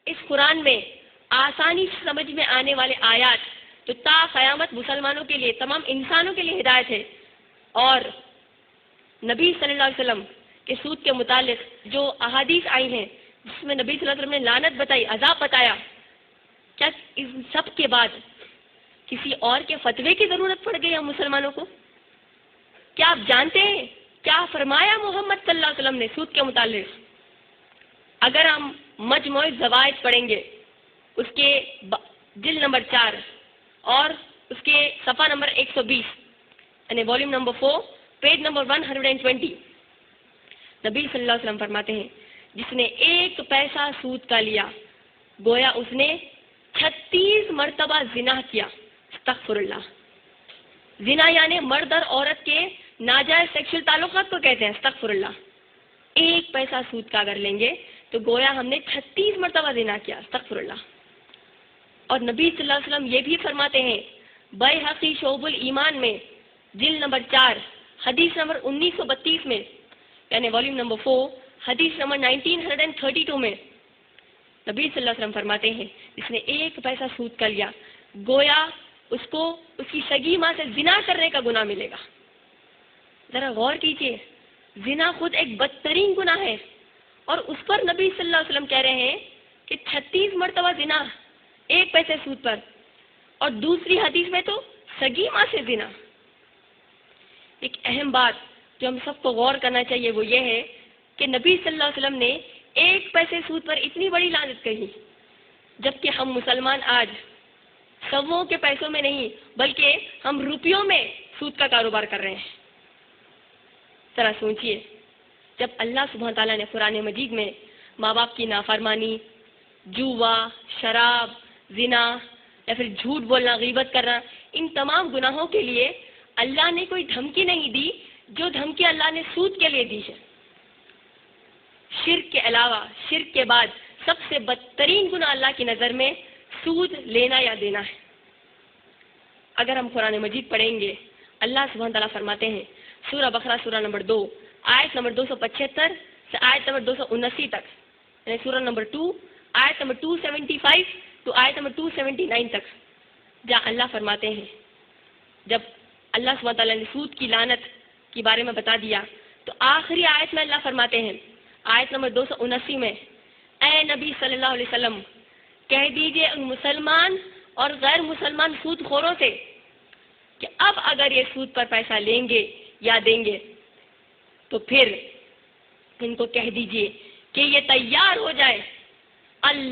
اس قرآن میں آسانی سے سمجھ میں آنے والے آیات تو تا قیامت مسلمانوں کے لیے، تمام انسانوں کے لیے ہدایت ہے. اور نبی صلی اللہ علیہ وسلم کے سود کے متعلق جو احادیث آئی ہیں جس میں نبی صلی اللہ علیہ وسلم نے لعنت بتائی، عذاب بتایا، کیا ان سب کے بعد کسی اور کے فتوے کی ضرورت پڑ گئی ہم مسلمانوں کو؟ کیا آپ جانتے ہیں کیا فرمایا محمد صلی اللہ علیہ وسلم نے سود کے متعلق؟ اگر ہم مجموعی زوائد پڑھیں گے، اس کے جلد نمبر 4 اور اس کے صفحہ نمبر 120 یعنی والیوم نمبر 4 پیج نمبر 120، نبی صلی اللہ علیہ وسلم فرماتے ہیں جس نے 1 پیسہ سود کا لیا گویا اس نے 36 مرتبہ زنا کیا. استغفر اللہ. زنا یعنی مرد اور عورت کے ناجائز سیکشل تعلقات کو کہتے ہیں. استغفر اللہ. 1 پیسہ سود کا اگر لیں گے تو گویا ہم نے 36 مرتبہ زنا کیا. استغفر اللہ. اور نبی صلی اللہ علیہ وسلم یہ بھی فرماتے ہیں بیہقی شعب الایمان میں جلد نمبر 4 حدیث نمبر 1932 میں یعنی والیوم نمبر 4 حدیث نمبر 1932 میں نبی صلی اللہ علیہ وسلم فرماتے ہیں جس نے 1 پیسہ سود کا لیا گویا اس کو اس کی سگی ماں سے زنا کرنے کا گناہ ملے گا. ذرا غور کیجئے، زنا خود ایک بدترین گناہ ہے اور اس پر نبی صلی اللہ علیہ وسلم کہہ رہے ہیں کہ 36 مرتبہ زنا 1 پیسے سود پر، اور دوسری حدیث میں تو سگی ماں سے زنا. ایک اہم بات جو ہم سب کو غور کرنا چاہیے وہ یہ ہے کہ نبی صلی اللہ علیہ وسلم نے 1 پیسے سود پر اتنی بڑی لعنت کہی، جبکہ ہم مسلمان آج سووں کے پیسوں میں نہیں بلکہ ہم روپیوں میں سود کا کاروبار کر رہے ہیں. ذرا سوچئے، جب اللہ سبحانہ تعالیٰ نے قرآن مجید میں ماں باپ کی نافرمانی، جوا، شراب، زنا یا پھر جھوٹ بولنا، غیبت کرنا، ان تمام گناہوں کے لیے اللہ نے کوئی دھمکی نہیں دی جو دھمکی اللہ نے سود کے لیے دی ہے. شرک کے علاوہ، شرک کے بعد سب سے بدترین گناہ اللہ کی نظر میں سود لینا یا دینا ہے. اگر ہم قرآن مجید پڑھیں گے، اللہ سبحانہ تعالیٰ فرماتے ہیں سورہ بقرہ سورہ نمبر 2 آیت نمبر 275 سے آیت نمبر 279 تک، یعنی سورہ نمبر 2 آیت نمبر 275 تو آیت نمبر 279 تک، جہاں اللہ فرماتے ہیں جب اللہ سبحانہ تعالیٰ نے سود کی لعنت کے بارے میں بتا دیا تو آخری آیت میں اللہ فرماتے ہیں آیت نمبر 279 میں، اے نبی صلی اللہ علیہ وسلم کہہ دیجئے ان مسلمان اور غیر مسلمان سود خوروں سے کہ اب اگر یہ سود پر پیسہ لیں گے یا دیں گے تو پھر ان کو کہہ دیجئے کہ یہ تیار ہو جائے اللہ